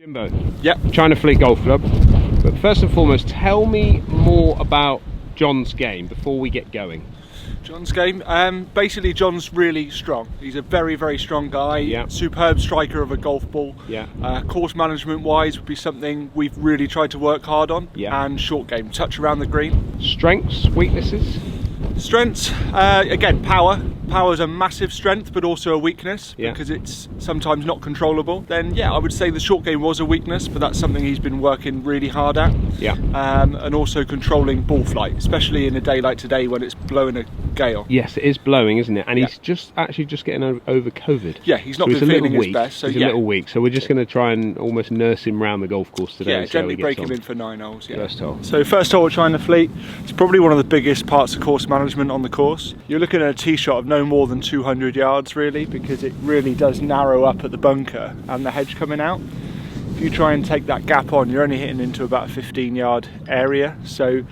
Jimbo. Yep. China Fleet Golf Club. But first and foremost, tell me more about John's game before we get going. John's game. Basically, John's really strong. He's a very, very strong guy. Yeah. Superb striker of a golf ball. Yeah. Course management wise would be something we've really tried to work hard on. Yeah. And short game, touch around the green. Strengths, weaknesses? Strengths, again, power. Power is a massive strength, but also a weakness because it's sometimes not controllable. Then, yeah, I would say the short game was a weakness, but that's something he's been working really hard at. Yeah. And also controlling ball flight, especially in a day like today when it's blowing a gale. Yes, it is blowing, isn't it? And he's just getting over COVID. Yeah, he's not so been feeling his best. So he's a little weak. So we're just going to try and almost nurse him around the golf course today. Yeah, gently break him in for 9 holes. Yeah. First hole. So first hole at China Fleet, it's probably one of the biggest parts of course management on the course. You're looking at a tee shot of no more than 200 yards really, because it really does narrow up at the bunker and the hedge coming out. If you try and take that gap on, you're only hitting into about a 15-yard area. So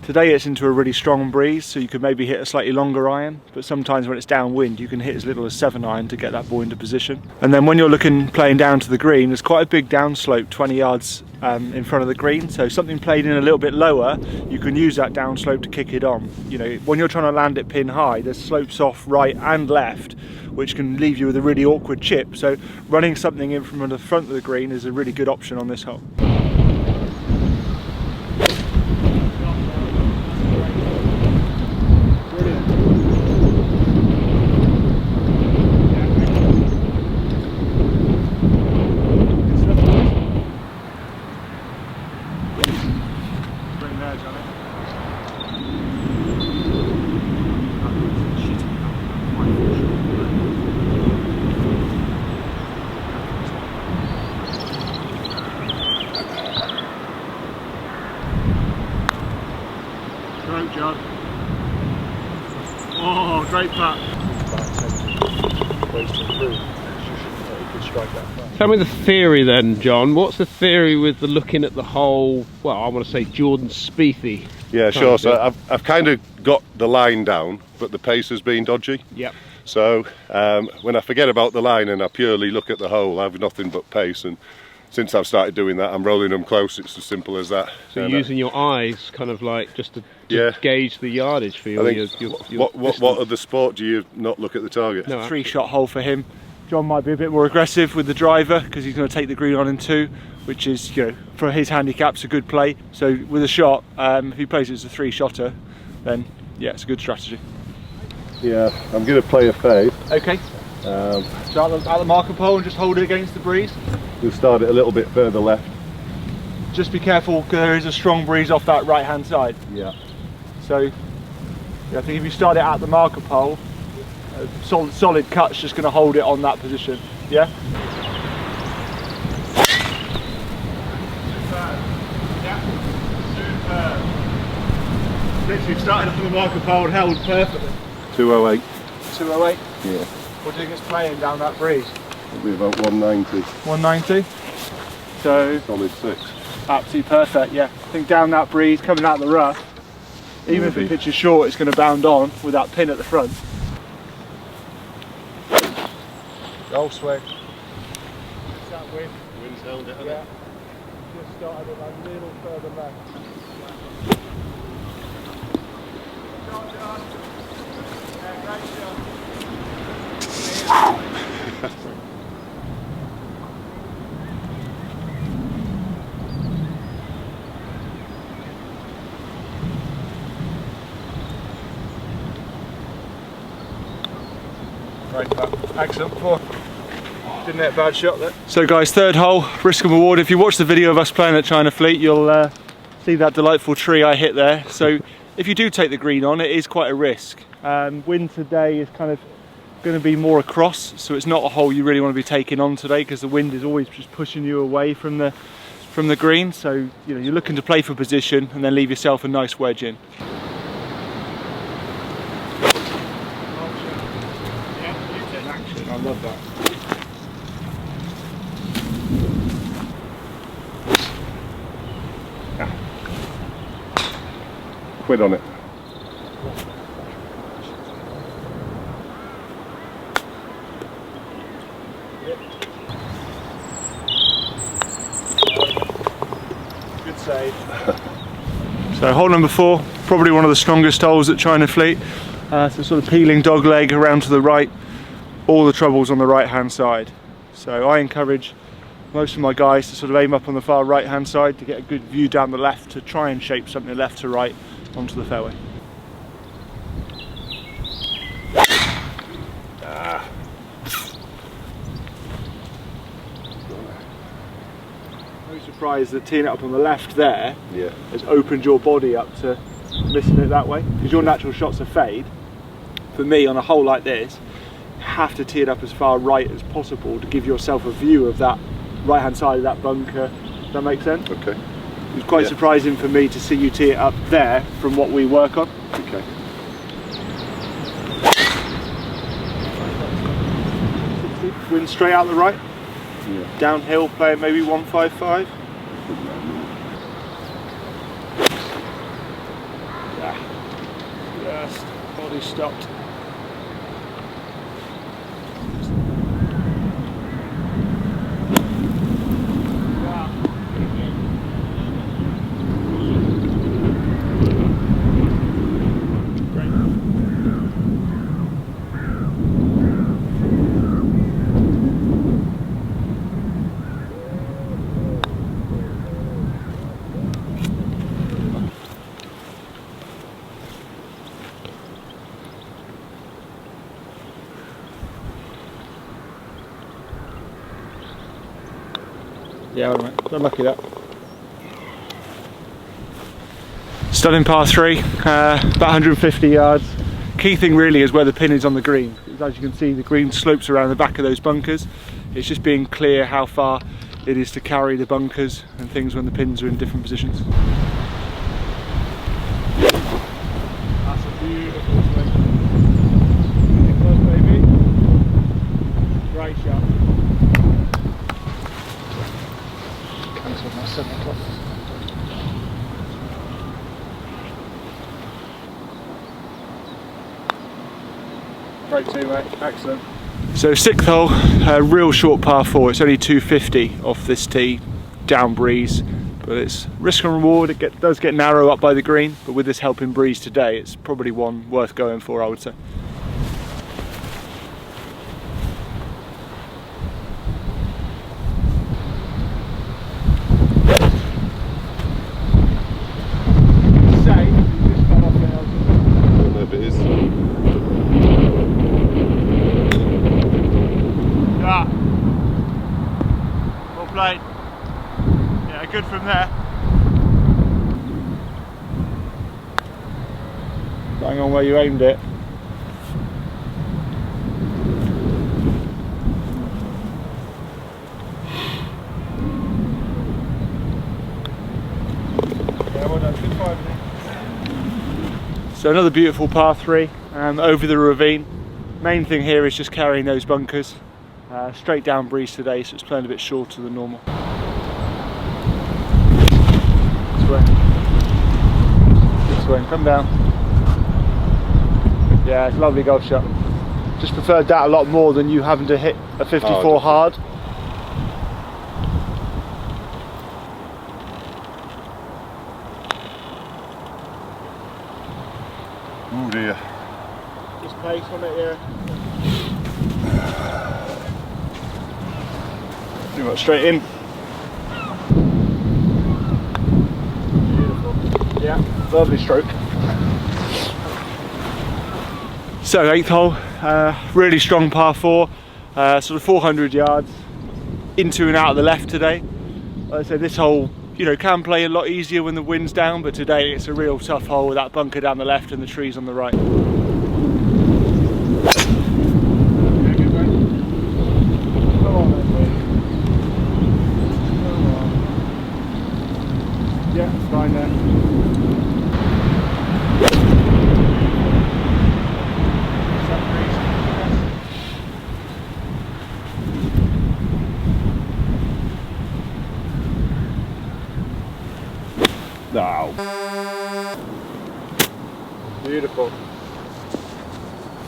today it's into a really strong breeze, so you could maybe hit a slightly longer iron, but sometimes when it's downwind you can hit as little as 7 iron to get that ball into position. And then when you're playing down to the green, there's quite a big downslope 20 yards in front of the green, so something played in a little bit lower, you can use that downslope to kick it on. You know, when you're trying to land it pin high, there's slopes off right and left, which can leave you with a really awkward chip. So running something in from the front of the green is a really good option on this hole. John. Oh, great putt. Tell me the theory then, John. What's the theory with the looking at the whole, well, I want to say Jordan Spiethy? Yeah, sure. So I've kind of got the line down, but the pace has been dodgy. Yep. So when I forget about the line and I purely look at the hole, I have nothing but pace. And since I've started doing that, I'm rolling them close. It's as simple as that. So you're using your eyes kind of like just to gauge the yardage for your what other sport do you not look at the target? No, 3-shot hole for him. John might be a bit more aggressive with the driver because he's going to take the green on in 2, which is, you know, for his handicaps a good play. So with a shot, if he plays it as a 3-shotter, then yeah, it's a good strategy. Yeah, I'm going to play a fade. Okay. So at the marker pole and just hold it against the breeze. We'll start it a little bit further left. Just be careful because there is a strong breeze off that right hand side. Yeah. So yeah, I think if you start it at the marker pole, a solid cut's just going to hold it on that position. Yeah. Superb. Literally started off on the marker pole and held perfectly. 208. 208. Yeah. What do you think it's playing down that breeze? It'll be about 190. 190. So solid 6. Absolutely perfect. Yeah. I think down that breeze, coming out of the rough, even if it pitches short, it's going to bound on with that pin at the front. Goal swing. Is that wind? Wind's held it, hasn't it? Just started it a little further left. Great putt. Excellent. Didn't hit a bad shot there. So guys, 3rd hole, Riskham Award. If you watch the video of us playing at China Fleet, you'll see that delightful tree I hit there. So if you do take the green on, it is quite a risk. Wind today is kind of going to be more across, so it's not a hole you really want to be taking on today because the wind is always just pushing you away from the green. So you know, you're looking to play for position and then leave yourself a nice wedge in. I love that. Quid on it. save. So hole number 4, probably one of the strongest holes at China Fleet. So sort of peeling dog leg around to the right, all the troubles on the right hand side. So I encourage most of my guys to sort of aim up on the far right hand side to get a good view down the left, to try and shape something left to right onto the fairway. No surprise that teeing it up on the left there has opened your body up to missing it that way, because your natural shots are fade. For me, on a hole like this, you have to tee it up as far right as possible to give yourself a view of that right hand side of that bunker. Does that make sense? Okay. It was quite surprising for me to see you tee it up there from what we work on. Okay. Wind straight out the right. Yeah. Downhill, play it maybe 155. Yeah. Just body stopped. Yeah, well, mate. Got lucky that. Stunning par 3, about 150 yards. Key thing really is where the pin is on the green. As you can see, the green slopes around the back of those bunkers. It's just being clear how far it is to carry the bunkers and things when the pins are in different positions. That's a beautiful swing. Close, baby. Great shot. Cancelled my 7 o'clock. Great too, mate. Excellent. So 6th hole, a real short par 4. It's only 250 off this tee, down breeze, but it's risk and reward. It does get narrow up by the green, but with this helping breeze today, it's probably one worth going for, I would say. Played. Yeah, good from there. Bang on where you aimed it. Yeah, well done. Good 5 minutes. So another beautiful par 3 over the ravine. Main thing here is just carrying those bunkers. Straight down breeze today, so it's playing a bit shorter than normal. This way, come down. Yeah, it's a lovely golf shot. Just preferred that a lot more than you having to hit a 54 hard. Oh dear. Just pace on it, yeah. Pretty much straight in. Beautiful. Yeah, lovely stroke. So 8th hole, really strong par 4, sort of 400 yards, into and out of the left today. Like I said, this hole, you know, can play a lot easier when the wind's down, but today it's a real tough hole with that bunker down the left and the trees on the right. Yeah, fine there. Now. Beautiful.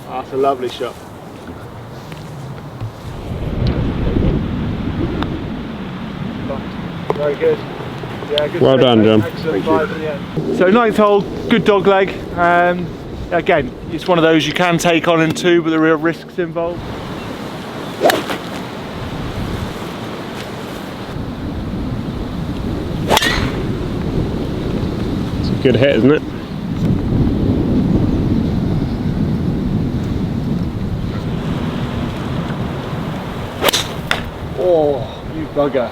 That's a lovely shot. Very good. Yeah, good Well done, John. Excellent five at the end. So 9th hole, good dog leg. Again, it's one of those you can take on in 2, but there are real risks involved. It's a good hit, isn't it? Oh, you bugger.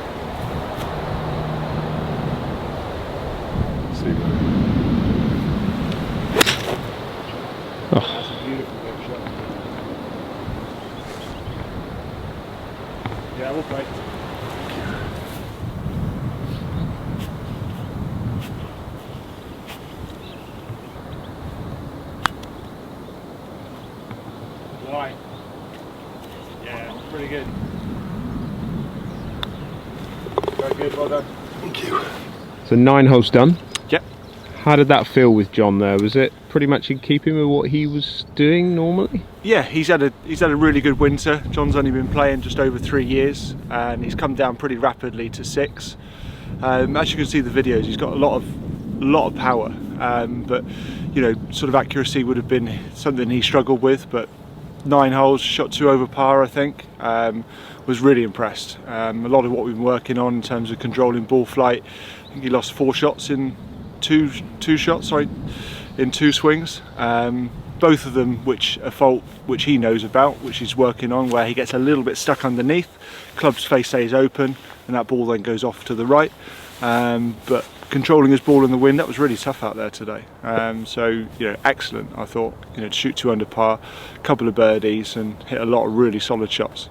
That's a beautiful big shot. Yeah, we'll play. Why? Yeah, pretty good. Very good, well done. Thank you. So 9 holes done. Yep. How did that feel with John there? Was it pretty much in keeping with what he was doing normally? Yeah, he's had a really good winter. John's only been playing just over 3 years, and he's come down pretty rapidly to 6. As you can see the videos, he's got a lot of power, but you know, sort of accuracy would have been something he struggled with. But 9 holes, shot 2 over par, I think. Was really impressed. A lot of what we've been working on in terms of controlling ball flight. I think he lost 4 shots in two swings. Both of them which a fault which he knows about, which he's working on, where he gets a little bit stuck underneath. Club's face stays open and that ball then goes off to the right. But controlling his ball in the wind, that was really tough out there today. So you know, excellent. I thought, you know, to shoot 2 under par, a couple of birdies and hit a lot of really solid shots.